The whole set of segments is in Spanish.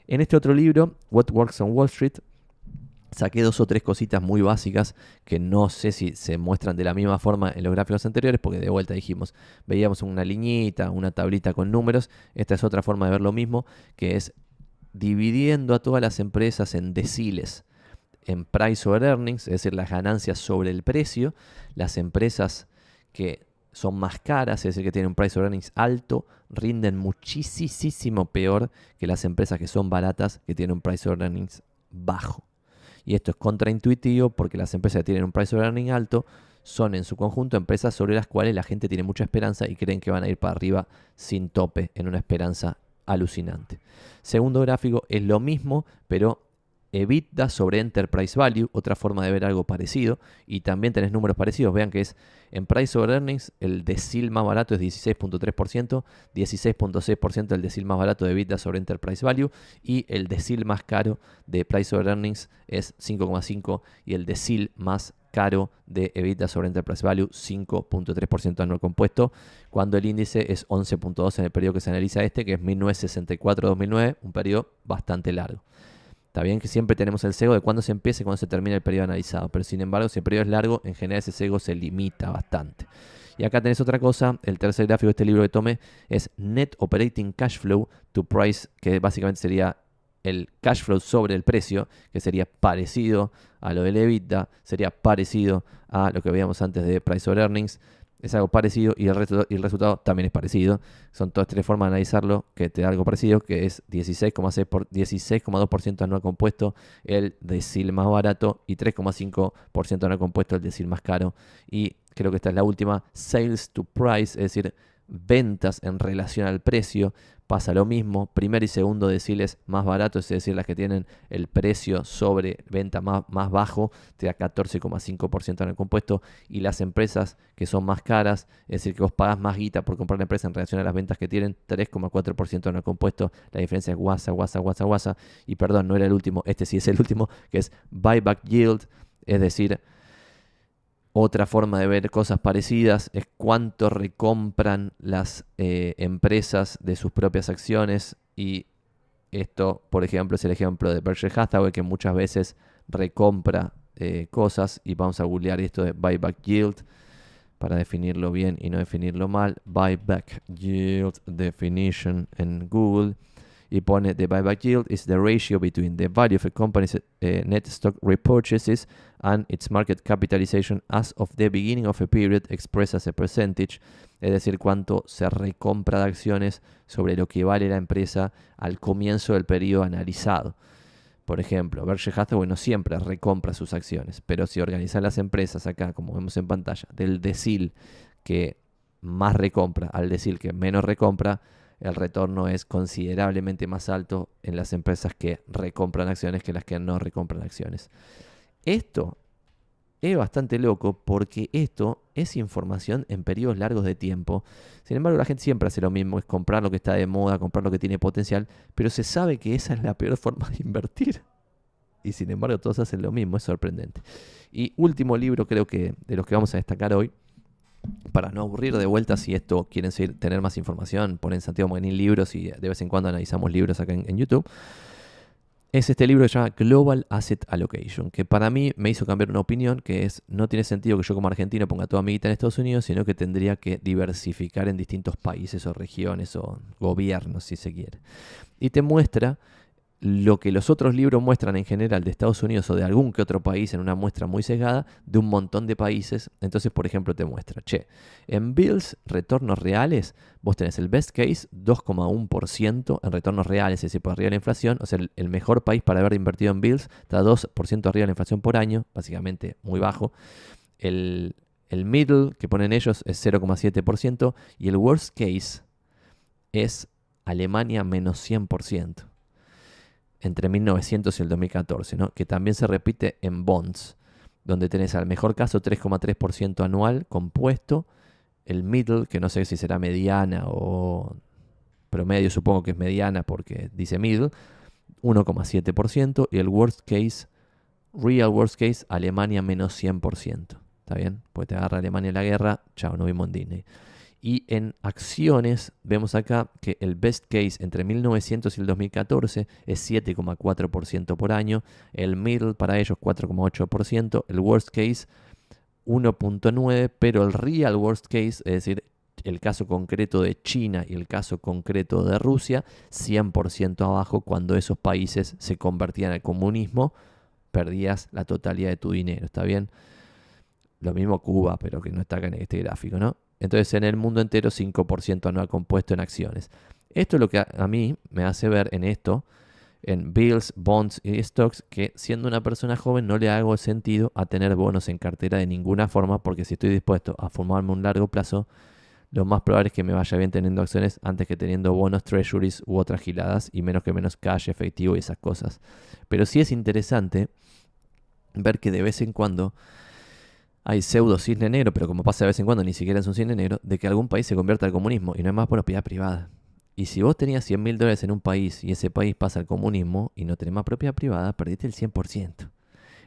En este otro libro, What Works on Wall Street, saqué 2 o 3 cositas muy básicas que no sé si se muestran de la misma forma en los gráficos anteriores, porque de vuelta dijimos, veíamos una liñita, una tablita con números. Esta es otra forma de ver lo mismo, que es dividiendo a todas las empresas en deciles, en price over earnings, es decir, las ganancias sobre el precio. Las empresas que son más caras, es decir, que tienen un price over earnings alto, rinden muchísimo peor que las empresas que son baratas, que tienen un price over earnings bajo. Y esto es contraintuitivo porque las empresas que tienen un price over earning alto son en su conjunto empresas sobre las cuales la gente tiene mucha esperanza y creen que van a ir para arriba sin tope, en una esperanza alucinante. Segundo gráfico es lo mismo, pero EBITDA sobre Enterprise Value, otra forma de ver algo parecido, y también tenés números parecidos. Vean que es en Price over Earnings, el decil más barato es 16.3%, 16.6% el decil más barato de EBITDA sobre Enterprise Value, y el decil más caro de Price over Earnings es 5.5%, y el decil más caro de EBITDA sobre Enterprise Value 5.3% anual compuesto, cuando el índice es 11.2 en el periodo que se analiza que es 1964-2009, un periodo bastante largo. Está bien que siempre tenemos el sesgo de cuándo se empieza y cuándo se termina el periodo analizado, pero sin embargo, si el periodo es largo, en general ese sesgo se limita bastante. Y acá tenés otra cosa, el tercer gráfico de este libro que tomé es Net Operating Cash Flow to Price, que básicamente sería el cash flow sobre el precio, que sería parecido a lo del EBITDA, sería parecido a lo que veíamos antes de Price over Earnings. Es algo parecido y el resultado también es parecido. Son todas 3 formas de analizarlo que te da algo parecido, que es 16,2% anual compuesto el decil más barato y 3,5% anual compuesto el decil más caro. Y creo que esta es la última, Sales to Price, es decir, ventas en relación al precio. Pasa lo mismo, primer y segundo deciles más baratos, es decir, las que tienen el precio sobre venta más bajo, te da 14,5% en el compuesto, y las empresas que son más caras, es decir, que vos pagás más guita por comprar la empresa en relación a las ventas que tienen, 3,4% en el compuesto. La diferencia es guasa, y perdón, no era el último, este sí es el último, que es buyback yield, es decir, otra forma de ver cosas parecidas es cuánto recompran las empresas de sus propias acciones. Y esto, por ejemplo, es el ejemplo de Berkshire Hathaway, que muchas veces recompra cosas. Y vamos a googlear esto de buyback yield para definirlo bien y no definirlo mal. Buyback yield definition en Google. Y pone the buyback yield is the ratio between the value of a company's net stock repurchases and its market capitalization as of the beginning of a period expressed as a percentage. Es decir, cuánto se recompra de acciones sobre lo que vale la empresa al comienzo del periodo analizado. Por ejemplo, Berkshire Hathaway no siempre recompra sus acciones, pero si organizan las empresas acá, como vemos en pantalla, del decil que más recompra al decil que menos recompra, el retorno es considerablemente más alto en las empresas que recompran acciones que las que no recompran acciones. Esto es bastante loco porque esto es información en periodos largos de tiempo. Sin embargo, la gente siempre hace lo mismo, es comprar lo que está de moda, comprar lo que tiene potencial, pero se sabe que esa es la peor forma de invertir. Y sin embargo, todos hacen lo mismo, es sorprendente. Y último libro, creo que de los que vamos a destacar hoy, para no aburrir de vuelta, si esto quieren tener más información, ponen Santiago Maganín libros y de vez en cuando analizamos libros acá en YouTube. Es este libro que se llama Global Asset Allocation, que para mí me hizo cambiar una opinión, que es, no tiene sentido que yo como argentino ponga toda mi guita en Estados Unidos, sino que tendría que diversificar en distintos países o regiones o gobiernos, si se quiere. Y te muestra lo que los otros libros muestran en general de Estados Unidos o de algún que otro país en una muestra muy sesgada de un montón de países. Entonces, por ejemplo, te muestra, en bills, retornos reales, vos tenés el best case, 2,1% en retornos reales, es decir, por arriba de la inflación. O sea, el mejor país para haber invertido en bills está 2% arriba de la inflación por año, básicamente muy bajo. El middle que ponen ellos es 0,7% y el worst case es Alemania menos 100%. Entre 1900 y el 2014, ¿no? Que también se repite en bonds, donde tenés al mejor caso 3,3% anual compuesto, el middle, que no sé si será mediana o promedio, supongo que es mediana porque dice middle, 1,7%, y el worst case, real worst case, Alemania menos 100%. ¿Está bien? Pues te agarra Alemania en la guerra, chao, no vimos en Disney. Y en acciones vemos acá que el best case entre 1900 y el 2014 es 7,4% por año, el middle para ellos 4,8%, el worst case 1,9%, pero el real worst case, es decir, el caso concreto de China y el caso concreto de Rusia, 100% abajo cuando esos países se convertían al comunismo, perdías la totalidad de tu dinero, ¿está bien? Lo mismo Cuba, pero que no está acá en este gráfico, ¿no? Entonces en el mundo entero 5% anual compuesto en acciones. Esto es lo que a mí me hace ver en esto, en bills, bonds y stocks, que siendo una persona joven no le hago sentido a tener bonos en cartera de ninguna forma, porque si estoy dispuesto a formarme un largo plazo, lo más probable es que me vaya bien teniendo acciones antes que teniendo bonos, treasuries u otras giladas y menos que menos cash, efectivo y esas cosas. Pero sí es interesante ver que de vez en cuando hay pseudo cisne negro, pero como pasa de vez en cuando, ni siquiera es un cisne negro, de que algún país se convierta al comunismo y no hay más propiedad privada. Y si vos tenías $100.000 en un país y ese país pasa al comunismo y no tenés más propiedad privada, perdiste el 100%.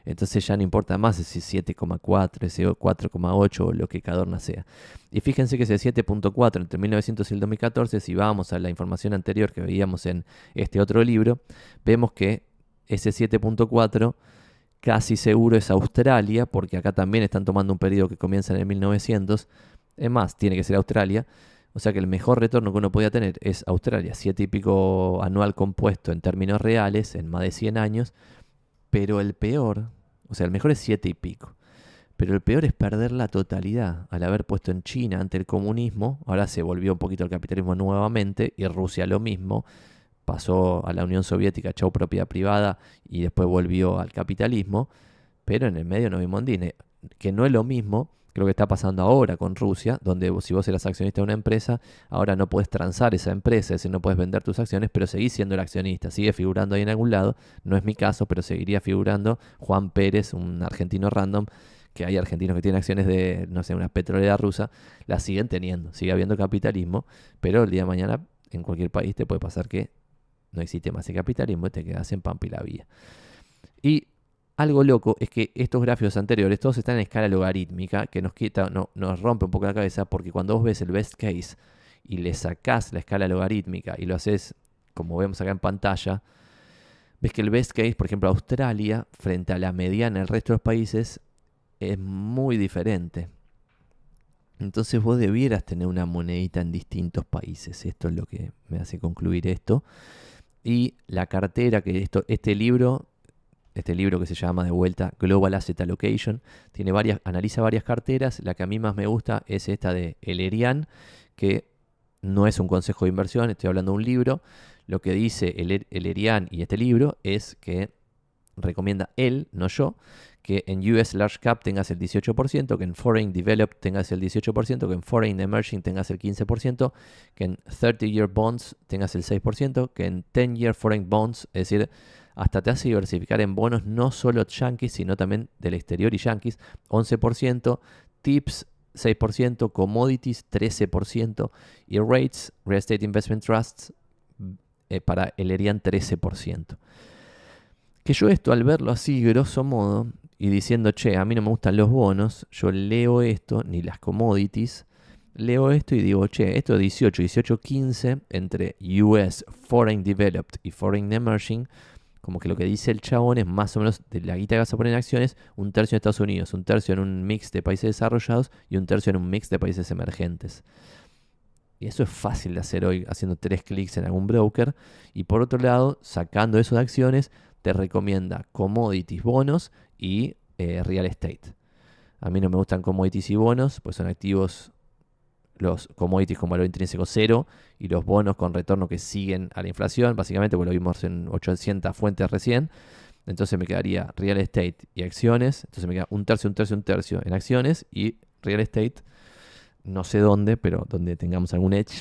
Entonces ya no importa más ese 7,4, ese 4,8 o lo que Cadorna sea. Y fíjense que ese 7,4 entre 1900 y el 2014, si vamos a la información anterior que veíamos en este otro libro, vemos que ese 7,4 casi seguro es Australia, porque acá también están tomando un periodo que comienza en el 1900. Es más, tiene que ser Australia. O sea que el mejor retorno que uno podía tener es Australia, 7 y pico anual compuesto en términos reales, en más de 100 años. Pero el peor, o sea, el mejor es 7 y pico. Pero el peor es perder la totalidad al haber puesto en China ante el comunismo. Ahora se volvió un poquito al capitalismo nuevamente y Rusia lo mismo. Pasó a la Unión Soviética, chau propiedad privada y después volvió al capitalismo. Pero en el medio no vimos Mondine, que no es lo mismo que lo que está pasando ahora con Rusia, donde si vos eras accionista de una empresa, ahora no puedes transar esa empresa, es decir, no puedes vender tus acciones, pero seguís siendo el accionista, sigue figurando ahí en algún lado. No es mi caso, pero seguiría figurando Juan Pérez, un argentino random, que hay argentinos que tienen acciones de, no sé, una petrolera rusa, las siguen teniendo, sigue habiendo capitalismo, pero el día de mañana en cualquier país te puede pasar que no existe más el capitalismo y te quedas en Pampa y la Vía. Y algo loco es que estos gráficos anteriores todos están en escala logarítmica, que nos rompe un poco la cabeza, porque cuando vos ves el best case y le sacás la escala logarítmica y lo haces como vemos acá en pantalla, ves que el best case, por ejemplo, Australia, frente a la mediana del resto de los países, es muy diferente. Entonces vos debieras tener una monedita en distintos países. Esto es lo que me hace concluir esto. Y la cartera, que este libro que se llama de vuelta Global Asset Allocation, analiza varias carteras. La que a mí más me gusta es esta de Elerian, que no es un consejo de inversión, estoy hablando de un libro. Lo que dice Elerian y este libro es que recomienda él, no yo, que en US Large Cap tengas el 18%, que en Foreign Developed tengas el 18%, que en Foreign Emerging tengas el 15%, que en 30-Year Bonds tengas el 6%, que en 10-Year Foreign Bonds, es decir, hasta te hace diversificar en bonos no solo yankees, sino también del exterior y yankees, 11%, tips 6%, commodities 13% y rates, Real Estate Investment Trusts, para el ERIAN 13%. Que yo esto al verlo así, grosso modo, y diciendo, che, a mí no me gustan los bonos, yo leo esto, ni las commodities, leo esto y digo, che, esto es 18, 15 entre US Foreign Developed y Foreign Emerging, como que lo que dice el chabón es más o menos de la guita que vas a poner en acciones, un tercio en Estados Unidos, un tercio en un mix de países desarrollados y un tercio en un mix de países emergentes. Y eso es fácil de hacer hoy haciendo 3 clics en algún broker. Y por otro lado, sacando eso de acciones, te recomienda commodities, bonos y real estate. A mí no me gustan commodities y bonos, pues son activos los commodities con valor intrínseco cero y los bonos con retorno que siguen a la inflación, básicamente, porque lo vimos en 800 fuentes recién. Entonces me quedaría real estate y acciones. Entonces me queda un tercio en acciones y real estate, no sé dónde, pero donde tengamos algún edge